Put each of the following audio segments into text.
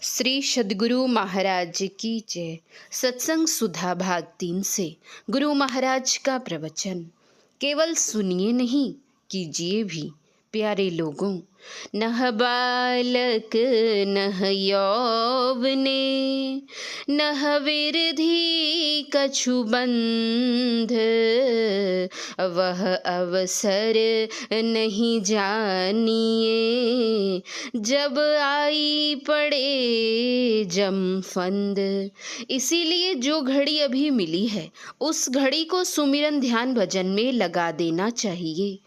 श्री सद्गुरु महाराज की जय। सत्संग सुधा भाग 3 से गुरु महाराज का प्रवचन। केवल सुनिए नहीं, कीजिए भी। प्यारे लोगों, नह बालक नह यौवने, नह विरधि कछु बंध, वह अवसर नहीं जानिए, जब आई पड़े जम फंद। इसीलिए जो घड़ी अभी मिली है उस घड़ी को सुमिरन ध्यान भजन में लगा देना चाहिए।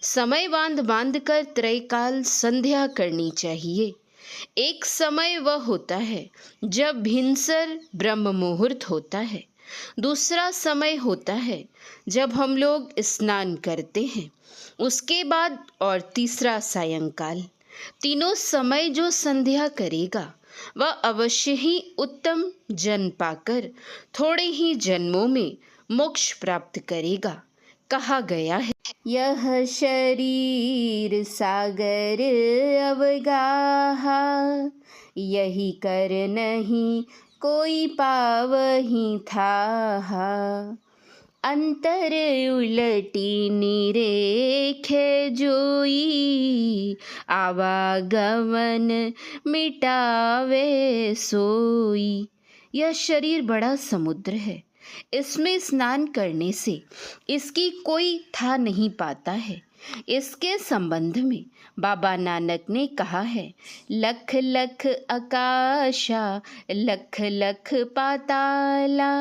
समय बांध बांध कर त्रैकाल संध्या करनी चाहिए। एक समय वह होता है जब भिनसर ब्रह्म मुहूर्त होता है, दूसरा समय होता है जब हम लोग स्नान करते हैं, उसके बाद और तीसरा सायंकाल। तीनों समय जो संध्या करेगा वह अवश्य ही उत्तम जन्म पाकर थोड़े ही जन्मों में मोक्ष प्राप्त करेगा। कहा गया है, यह शरीर सागर अवगाहा, यही कर नहीं कोई पावही थाहा। अंतर उलटी निरेखे जोई, आवागमन मिटावे सोई। यह शरीर बड़ा समुद्र है, इसमें स्नान करने से इसकी कोई था नहीं पाता है। इसके संबंध में बाबा नानक ने कहा है, लख लख आकाशा लख लख पाताला।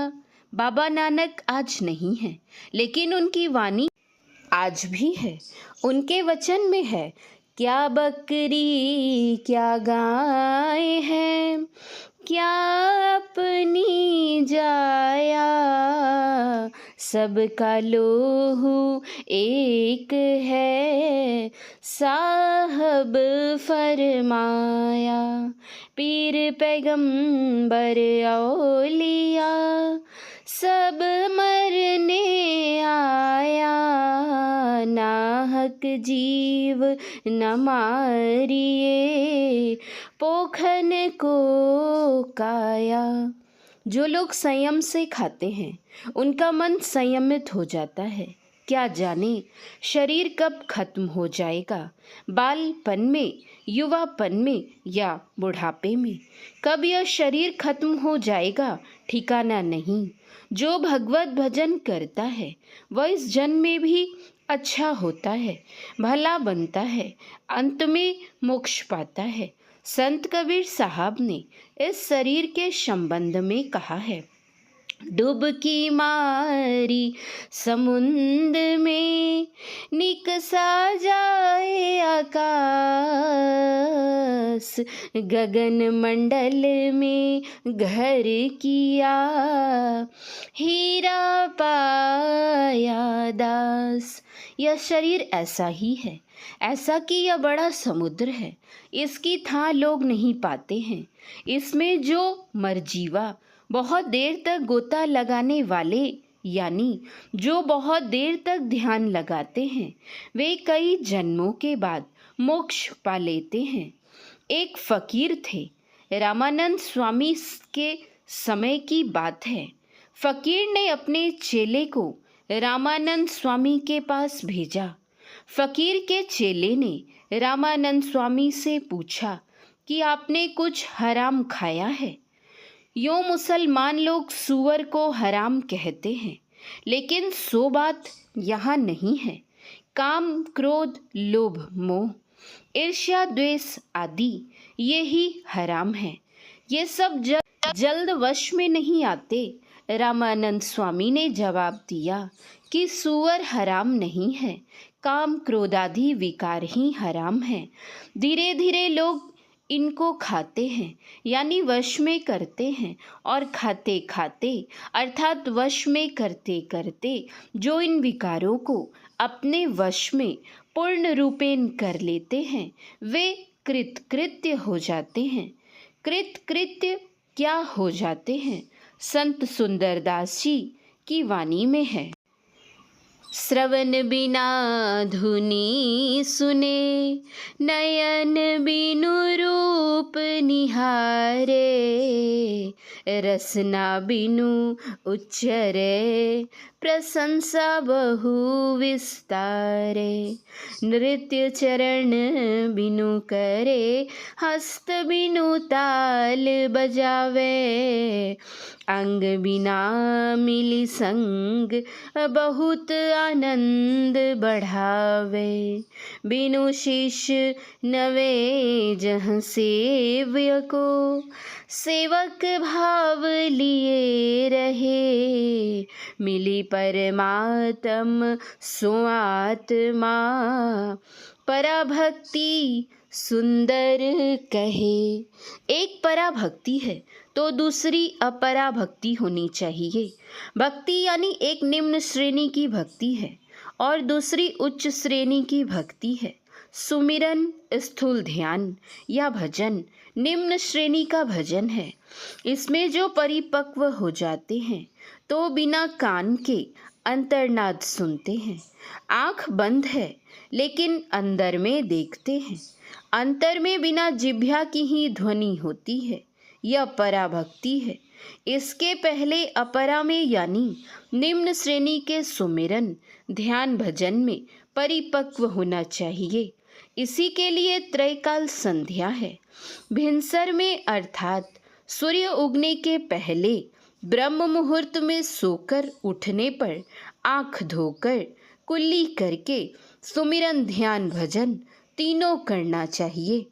बाबा नानक आज नहीं है, लेकिन उनकी वाणी आज भी है। उनके वचन में है, क्या बकरी क्या गाय है, क्या अपनी जाया, सबका लोहू एक है, साहब फरमाया। पीर पैगंबर औलिया, सब मरने आया, नाहक जीव न मारिए, पोखन को काया। जो लोग संयम से खाते हैं उनका मन संयमित हो जाता है। क्या जाने शरीर कब खत्म हो जाएगा, बालपन में, युवापन में या बुढ़ापे में। कब यह शरीर खत्म हो जाएगा ठिकाना नहीं। जो भगवत भजन करता है वह इस जन्म में भी अच्छा होता है, भला बनता है, अंत में मोक्ष पाता है। संत कबीर साहब ने इस शरीर के संबंध में कहा है, डुबकी मारी समुद्र में, निकसा जाए आकाश, गगन मंडल में घर किया, हीरा पाया दास। यह शरीर ऐसा ही है, ऐसा कि यह बड़ा समुद्र है, इसकी थाह लोग नहीं पाते हैं। इसमें जो मरजीवा बहुत देर तक गोता लगाने वाले, यानी जो बहुत देर तक ध्यान लगाते हैं, वे कई जन्मों के बाद मोक्ष पा लेते हैं। एक फकीर थे, रामानंद स्वामी के समय की बात है। फकीर ने अपने चेले को रामानंद स्वामी के पास भेजा। फकीर के चेले ने रामानंद स्वामी से पूछा कि आपने कुछ हराम खाया है। यूँ मुसलमान लोग सूअर को हराम कहते हैं, लेकिन सो बात यहाँ नहीं है। काम, क्रोध, लोभ, मोह, ईर्ष्या, द्वेष आदि ये ही हराम है। ये सब जल्द वश में नहीं आते। रामानंद स्वामी ने जवाब दिया कि सूअर हराम नहीं है, काम, क्रोध आदि विकार ही हराम है। धीरे धीरे लोग इनको खाते हैं, यानी वश में करते हैं, और खाते खाते अर्थात वश में करते करते जो इन विकारों को अपने वश में पूर्ण रूपेण कर लेते हैं, वे कृतकृत्य हो जाते हैं। कृतकृत्य क्या हो जाते हैं? संत सुंदरदास जी की वाणी में है, श्रवण बिना धुनी सुने, नयन बिनु रूप निहारे, रसना बिनु उच्चरे, प्रशंसा बहु विस्तारे, नृत्य चरण बिनु करे, हस्त बिनु ताल बजावे, अंग बिना मिली संग, बहुत आनंद बढ़ावे, बिनु शिष्य नवे जहाँ सेव्य को, सेवक भाव लिए रहे, मिली परमात्म सो आत्मा, पराभक्ति सुंदर कहे। एक पराभक्ति है तो दूसरी अपराभक्ति होनी चाहिए। भक्ति यानी एक निम्न श्रेणी की भक्ति है और दूसरी उच्च श्रेणी की भक्ति है। सुमिरन स्थूल ध्यान या भजन निम्न श्रेणी का भजन है। इसमें जो परिपक्व हो जाते हैं तो बिना कान के अंतर्नाद सुनते हैं। आँख बंद है लेकिन अंदर में देखते हैं। अंतर में बिना जिह्वा की ही ध्वनि होती है। यह पराभक्ति है। इसके पहले अपरा में यानी निम्न श्रेणी के सुमिरन ध्यान भजन में परिपक्व होना चाहिए। इसी के लिए त्रैकाल संध्या है। भिनसर में अर्थात सूर्य उगने के पहले ब्रह्म मुहूर्त में सोकर उठने पर आँख धोकर कुल्ली करके सुमिरन ध्यान भजन तीनों करना चाहिए।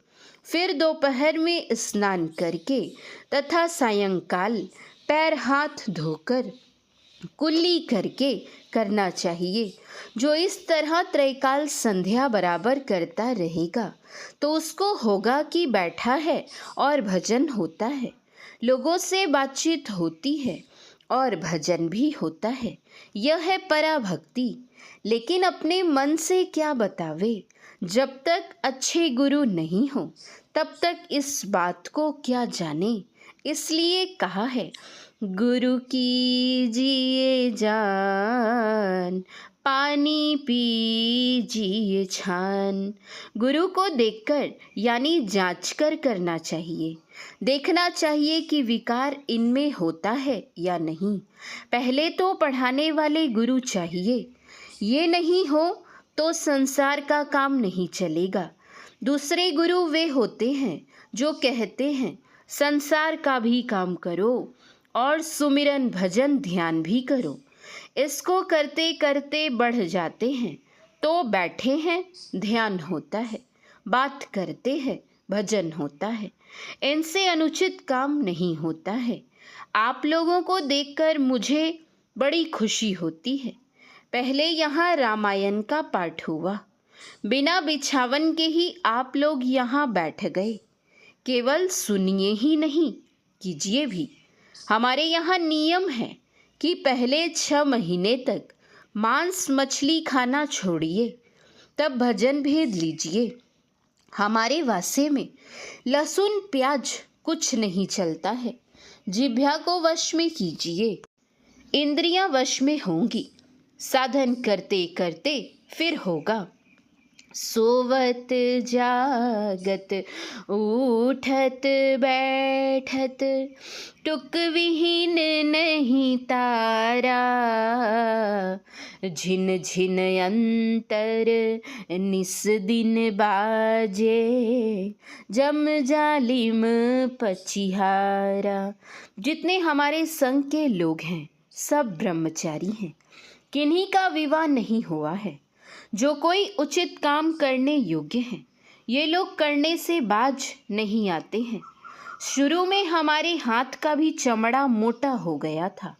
फिर दोपहर में स्नान करके तथा सायंकाल पैर हाथ धोकर कुल्ली करके करना चाहिए। जो इस तरह त्रैकाल संध्या बराबर करता रहेगा तो उसको होगा कि बैठा है और भजन होता है, लोगों से बातचीत होती है और भजन भी होता है। यह है पराभक्ति। लेकिन अपने मन से क्या बतावे, जब तक अच्छे गुरु नहीं हो तब तक इस बात को क्या जाने। इसलिए कहा है, गुरु कीजिए जान, पानी पीजिए छान। गुरु को देखकर यानी जांच कर करना चाहिए। देखना चाहिए कि विकार इनमें होता है या नहीं। पहले तो पढ़ाने वाले गुरु चाहिए। ये नहीं हो तो संसार का काम नहीं चलेगा। दूसरे गुरु वे होते हैं जो कहते हैं संसार का भी काम करो और सुमिरन भजन ध्यान भी करो। इसको करते करते बढ़ जाते हैं तो बैठे हैं ध्यान होता है, बात करते हैं भजन होता है। इनसे अनुचित काम नहीं होता है। आप लोगों को देखकर मुझे बड़ी खुशी होती है। पहले यहाँ रामायण का पाठ हुआ। बिना बिछावन के ही आप लोग यहाँ बैठ गए। केवल सुनिए ही नहीं, कीजिए भी। हमारे यहाँ नियम है कि पहले 6 महीने तक मांस मछली खाना छोड़िए, तब भजन भेद लीजिए। हमारे वासे में लहसुन प्याज कुछ नहीं चलता है। जिह्वा को वश में कीजिए, इंद्रियां वश में होंगी। साधन करते करते फिर होगा। सोवत जागत उठत बैठत, टुक विहीन नहीं तारा। झिन झिन अंतर निस दिन बाजे, जम जालिम पछिहारा। जितने हमारे संग के लोग हैं सब ब्रह्मचारी हैं। किन्हीं का विवाह नहीं हुआ है। जो कोई उचित काम करने योग्य हैं, ये लोग करने से बाज नहीं आते हैं। शुरू में हमारे हाथ का भी चमड़ा मोटा हो गया था,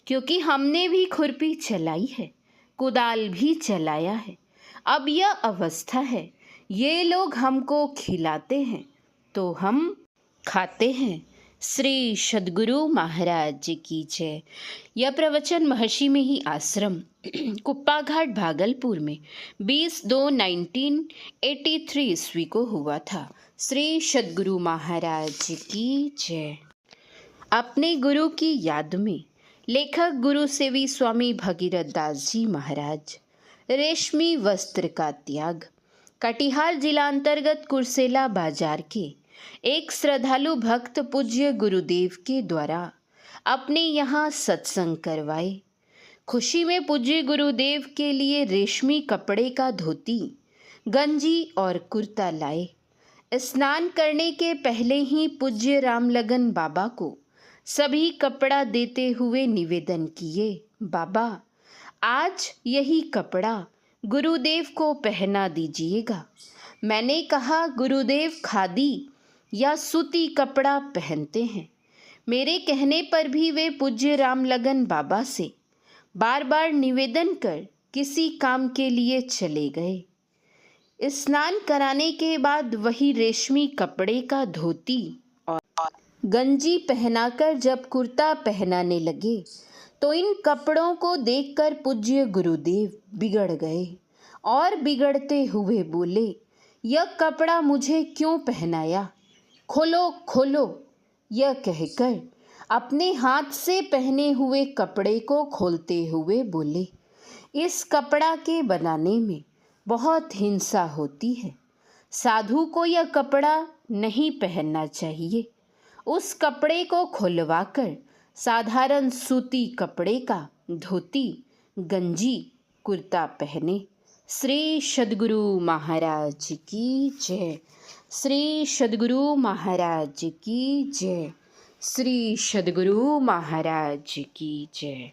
क्योंकि हमने भी खुरपी चलाई है, कुदाल भी चलाया है। अब यह अवस्था है, ये लोग हमको खिलाते हैं तो हम खाते हैं। श्री सद्गुरु महाराज जी की जय। यह प्रवचन महर्षि में ही आश्रम कुप्पा घाट भागलपुर में 20/2/1983 ईस्वी को हुआ था। श्री सद्गुरु महाराज जी की जय। अपने गुरु की याद में लेखक गुरु सेवी स्वामी भगीरथ दास जी महाराज। रेशमी वस्त्र का त्याग। कटिहार जिला अंतर्गत कुर्सेला बाजार के एक श्रद्धालु भक्त पूज्य गुरुदेव के द्वारा अपने यहाँ सत्संग करवाए। खुशी में पूज्य गुरुदेव के लिए रेशमी कपड़े का धोती, गंजी और कुर्ता लाए। स्नान करने के पहले ही पूज्य रामलगन बाबा को सभी कपड़ा देते हुए निवेदन किए, बाबा आज यही कपड़ा गुरुदेव को पहना दीजिएगा। मैंने कहा गुरुदेव खादी या सूती कपड़ा पहनते हैं। मेरे कहने पर भी वे पूज्य रामलगन बाबा से बार बार निवेदन कर किसी काम के लिए चले गए। स्नान कराने के बाद वही रेशमी कपड़े का धोती और गंजी पहनाकर जब कुर्ता पहनाने लगे तो इन कपड़ों को देखकर पूज्य गुरुदेव बिगड़ गए और बिगड़ते हुए बोले, यह कपड़ा मुझे क्यों पहनाया? खोलो खोलो। यह कहकर अपने हाथ से पहने हुए कपड़े को खोलते हुए बोले, इस कपड़ा के बनाने में बहुत हिंसा होती है। साधु को यह कपड़ा नहीं पहनना चाहिए। उस कपड़े को खुलवाकर साधारण सूती कपड़े का धोती, गंजी, कुर्ता पहने। श्री सद्गुरु महाराज की जय। श्री सद्गुरु महाराज की जय। श्री सद्गुरु महाराज की जय।